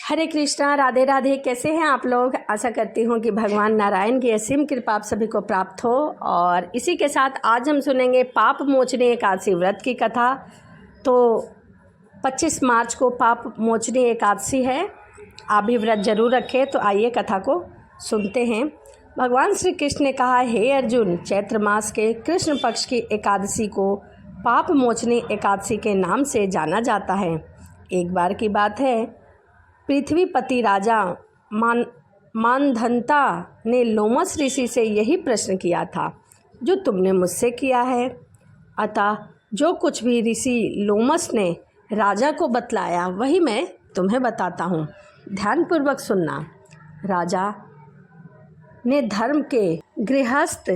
हरे कृष्णा, राधे राधे। कैसे हैं आप लोग? आशा करती हूँ कि भगवान नारायण की असीम कृपा आप सभी को प्राप्त हो। और इसी के साथ आज हम सुनेंगे पाप मोचनी एकादशी व्रत की कथा। तो 25 मार्च को पाप मोचनी एकादशी है, आप भी व्रत जरूर रखें। तो आइए कथा को सुनते हैं। भगवान श्री कृष्ण ने कहा, हे अर्जुन, चैत्र मास के कृष्ण पक्ष की एकादशी को पाप मोचनी एकादशी के नाम से जाना जाता है। एक बार की बात है, पृथ्वीपति राजा मानधंता ने लोमस ऋषि से यही प्रश्न किया था जो तुमने मुझसे किया है। अतः जो कुछ भी ऋषि लोमस ने राजा को बतलाया वही मैं तुम्हें बताता हूँ, ध्यानपूर्वक सुनना। राजा ने धर्म के गृहस्थ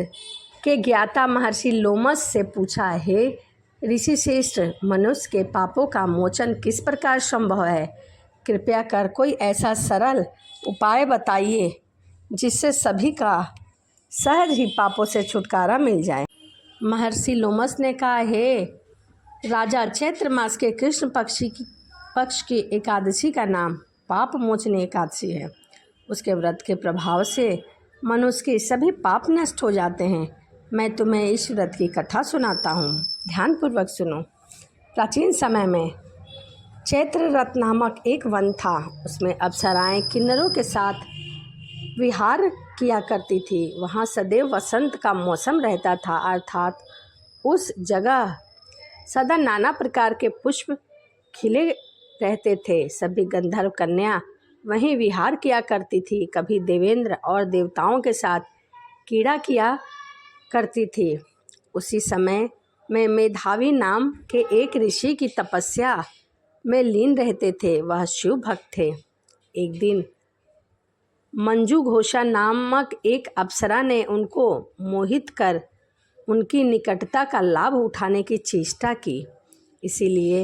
के ज्ञाता महर्षि लोमस से पूछा, हे ऋषि श्रेष्ठ, मनुष्य के पापों का मोचन किस प्रकार संभव है? कृपया कर कोई ऐसा सरल उपाय बताइए जिससे सभी का सहज ही पापों से छुटकारा मिल जाए। महर्षि लोमस ने कहा, हे राजा, चैत्र मास के कृष्ण पक्ष की एकादशी का नाम पाप मोचनी एकादशी है। उसके व्रत के प्रभाव से मनुष्य के सभी पाप नष्ट हो जाते हैं। मैं तुम्हें इस व्रत की कथा सुनाता हूँ, ध्यानपूर्वक सुनो। प्राचीन समय में चैत्र रथ नामक एक वन था। उसमें अप्सराएं किन्नरों के साथ विहार किया करती थी। वहाँ सदैव वसंत का मौसम रहता था, अर्थात उस जगह सदा नाना प्रकार के पुष्प खिले रहते थे। सभी गंधर्व कन्या वहीं विहार किया करती थी। कभी देवेंद्र और देवताओं के साथ क्रीड़ा किया करती थी। उसी समय में मेधावी नाम के एक ऋषि की तपस्या में लीन रहते थे। वह शिव भक्त थे। एक दिन मंजू घोषा नामक एक अप्सरा ने उनको मोहित कर उनकी निकटता का लाभ उठाने की चेष्टा की। इसीलिए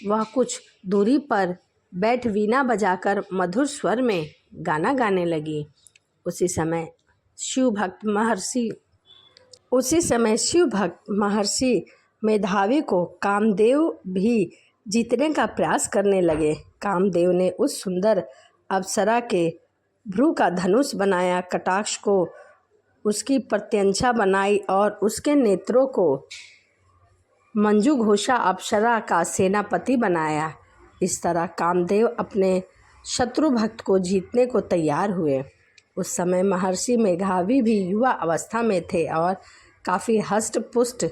वह कुछ दूरी पर बैठ वीणा बजाकर मधुर स्वर में गाना गाने लगी। उसी समय शिव भक्त महर्षि मेधावी को कामदेव भी जीतने का प्रयास करने लगे। कामदेव ने उस सुंदर अप्सरा के भ्रू का धनुष बनाया, कटाक्ष को उसकी प्रत्यंचा बनाई और उसके नेत्रों को मंजू घोषा अप्सरा का सेनापति बनाया। इस तरह कामदेव अपने शत्रु भक्त को जीतने को तैयार हुए। उस समय महर्षि मेधावी भी युवा अवस्था में थे और काफ़ी हष्ट पुष्ट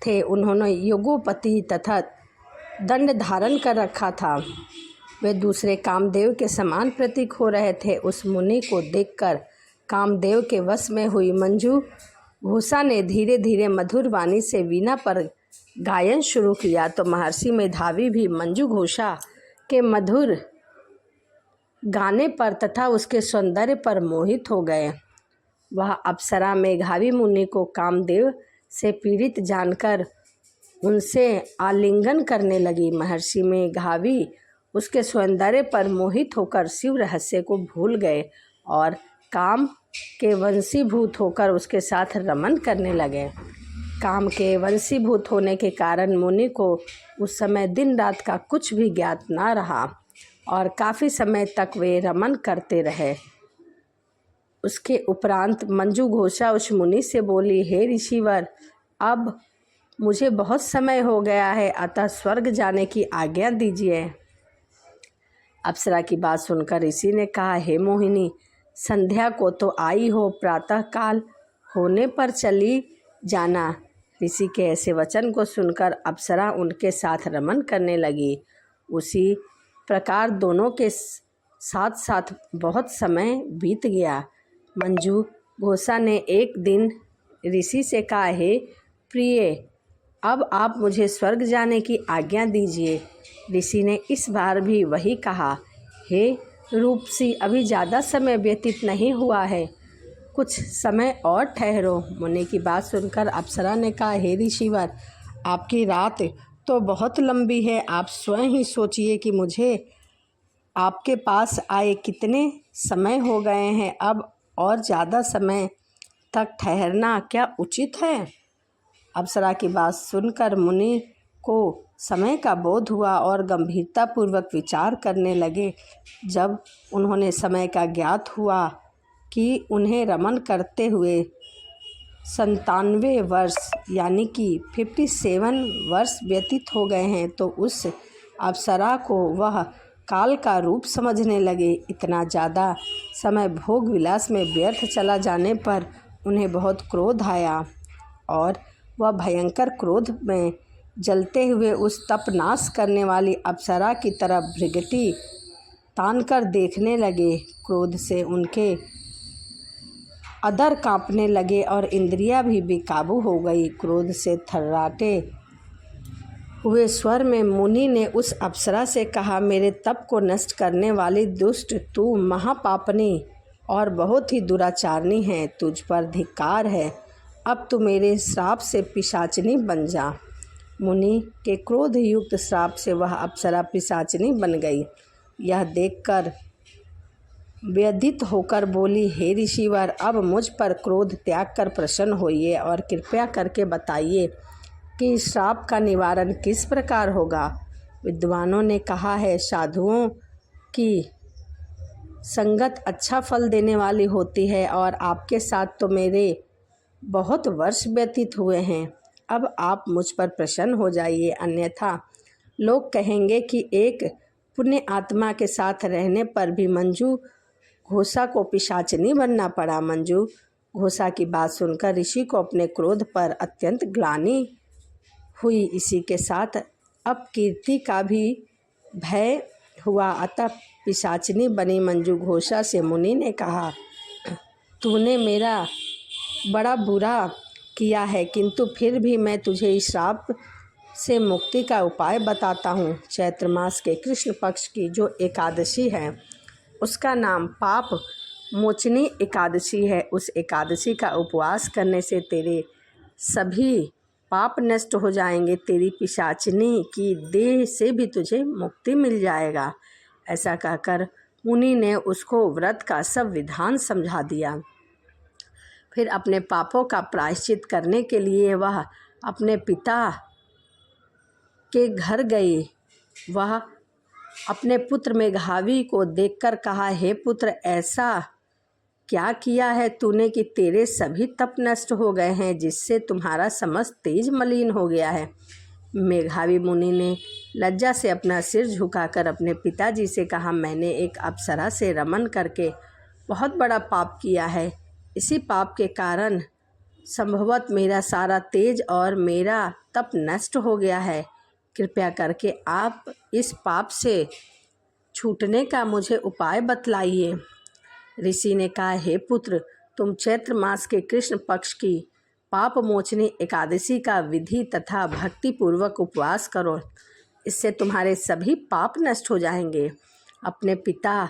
थे। उन्होंने योगोपति तथा दंड धारण कर रखा था। वे दूसरे कामदेव के समान प्रतीक हो रहे थे। उस मुनि को देखकर कामदेव के वश में हुई मंजू घोषा ने धीरे धीरे मधुर वाणी से वीणा पर गायन शुरू किया। तो महर्षि मेधावी भी मंजू घोषा के मधुर गाने पर तथा उसके सौंदर्य पर मोहित हो गए। वह अप्सरा मेधावी मुनि को कामदेव से पीड़ित जानकर उनसे आलिंगन करने लगी। महर्षि मेधावी उसके सौंदर्य पर मोहित होकर शिव रहस्य को भूल गए और काम के वंशीभूत होकर उसके साथ रमन करने लगे। काम के वंशीभूत होने के कारण मुनि को उस समय दिन रात का कुछ भी ज्ञात न रहा और काफ़ी समय तक वे रमन करते रहे। उसके उपरांत मंजू घोषा उस मुनि से बोली, हे ऋषिवर, अब मुझे बहुत समय हो गया है, अतः स्वर्ग जाने की आज्ञा दीजिए। अप्सरा की बात सुनकर ऋषि ने कहा, हे मोहिनी, संध्या को तो आई हो, प्रातः काल होने पर चली जाना। ऋषि के ऐसे वचन को सुनकर अप्सरा उनके साथ रमन करने लगी। उसी प्रकार दोनों के साथ साथ बहुत समय बीत गया। मंजू घोषा ने एक दिन ऋषि से कहा, हे प्रिय, अब आप मुझे स्वर्ग जाने की आज्ञा दीजिए। ऋषि ने इस बार भी वही कहा, हे रूपसी, अभी ज़्यादा समय व्यतीत नहीं हुआ है, कुछ समय और ठहरो। मुनि की बात सुनकर अप्सरा ने कहा, हे ऋषिवर, आपकी रात तो बहुत लंबी है। आप स्वयं ही सोचिए कि मुझे आपके पास आए कितने समय हो गए हैं। अब और ज़्यादा समय तक ठहरना क्या उचित है? अप्सरा की बात सुनकर मुनि को समय का बोध हुआ और गंभीरतापूर्वक विचार करने लगे। जब उन्होंने समय का ज्ञात हुआ कि उन्हें रमन करते हुए 97 वर्ष यानी कि 57 वर्ष व्यतीत हो गए हैं, तो उस अप्सरा को वह काल का रूप समझने लगे। इतना ज़्यादा समय भोग विलास में व्यर्थ चला जाने पर उन्हें बहुत क्रोध आया और वह भयंकर क्रोध में जलते हुए उस तपनाश करने वाली अप्सरा की तरफ भृगटी तानकर देखने लगे। क्रोध से उनके अधर कांपने लगे और इंद्रियां भी बेकाबू हो गई। क्रोध से थर्राते हुए स्वर में मुनि ने उस अप्सरा से कहा, मेरे तप को नष्ट करने वाली दुष्ट, तू महापापनी और बहुत ही दुराचारणी है। तुझ पर धिक्कार है। अब तू मेरे श्राप से पिशाचिनी बन जा। मुनि के क्रोध युक्त श्राप से वह अप्सरा पिशाचिनी बन गई। यह देखकर व्यथित होकर बोली, हे ऋषिवर, अब मुझ पर क्रोध त्याग कर प्रसन्न होइए और कृपया करके बताइए कि श्राप का निवारण किस प्रकार होगा। विद्वानों ने कहा है, साधुओं की संगत अच्छा फल देने वाली होती है और आपके साथ तो मेरे बहुत वर्ष व्यतीत हुए हैं। अब आप मुझ पर प्रसन्न हो जाइए, अन्यथा लोग कहेंगे कि एक पुण्य आत्मा के साथ रहने पर भी मंजू घोषा को पिशाचिनी बनना पड़ा। मंजू घोषा की बात सुनकर ऋषि को अपने क्रोध पर अत्यंत ग्लानि हुई। इसी के साथ अब कीर्ति का भी भय हुआ। अतः पिशाचिनी बनी मंजू घोषा से मुनि ने कहा, तूने मेरा बड़ा बुरा किया है, किंतु फिर भी मैं तुझे इस श्राप से मुक्ति का उपाय बताता हूँ। चैत्र मास के कृष्ण पक्ष की जो एकादशी है उसका नाम पाप मोचनी एकादशी है। उस एकादशी का उपवास करने से तेरे सभी पाप नष्ट हो जाएंगे। तेरी पिशाचिनी की देह से भी तुझे मुक्ति मिल जाएगा। ऐसा कहकर मुनि ने उसको व्रत का सब विधान समझा दिया। फिर अपने पापों का प्रायश्चित करने के लिए वह अपने पिता के घर गई। वह अपने पुत्र मेघावी को देखकर कहा, हे पुत्र, ऐसा क्या किया है तूने कि तेरे सभी तप नष्ट हो गए हैं, जिससे तुम्हारा समस्त तेज मलिन हो गया है। मेघावी मुनि ने लज्जा से अपना सिर झुकाकर अपने पिताजी से कहा, मैंने एक अप्सरा से रमन करके बहुत बड़ा पाप किया है। इसी पाप के कारण संभवत मेरा सारा तेज और मेरा तप नष्ट हो गया है। कृपया करके आप इस पाप से छूटने का मुझे उपाय बतलाइए। ऋषि ने कहा, हे पुत्र, तुम चैत्र मास के कृष्ण पक्ष की पाप मोचनी एकादशी का विधि तथा भक्ति पूर्वक उपवास करो। इससे तुम्हारे सभी पाप नष्ट हो जाएंगे। अपने पिता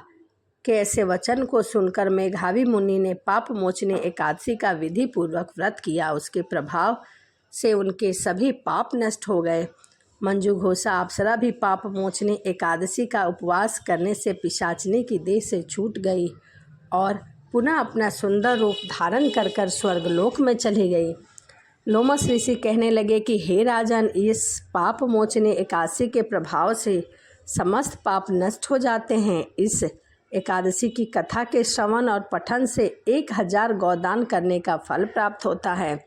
के ऐसे वचन को सुनकर मेघावी मुनि ने पाप मोचनी एकादशी का विधि पूर्वक व्रत किया। उसके प्रभाव से उनके सभी पाप नष्ट हो गए। मंजू घोषा अप्सरा भी पाप मोचनी एकादशी का उपवास करने से पिशाचिनी की देह से छूट गई और पुनः अपना सुंदर रूप धारण कर कर स्वर्गलोक में चली गई। लोमस ऋषि कहने लगे कि हे राजन, इस पाप मोचनी एकादशी के प्रभाव से समस्त पाप नष्ट हो जाते हैं। इस एकादशी की कथा के श्रवण और पठन से 1000 गौदान करने का फल प्राप्त होता है।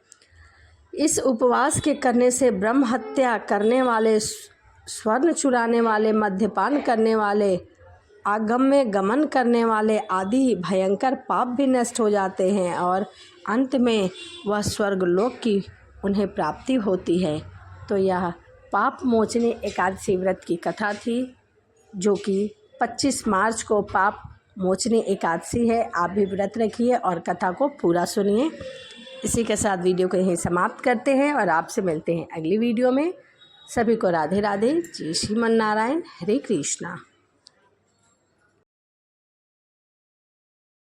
इस उपवास के करने से ब्रह्म हत्या करने वाले, स्वर्ण चुराने वाले, मद्यपान करने वाले, आगम में गमन करने वाले आदि भयंकर पाप भी नष्ट हो जाते हैं और अंत में वह स्वर्गलोक की उन्हें प्राप्ति होती है। तो यह पाप मोचनी एकादशी व्रत की कथा थी, जो कि 25 मार्च को पाप मोचनी एकादशी है। आप भी व्रत रखिए और कथा को पूरा सुनिए। इसी के साथ वीडियो को यहीं समाप्त करते हैं और आपसे मिलते हैं अगली वीडियो में। सभी को राधे राधे। जय श्रीमन नारायण। हरे कृष्णा।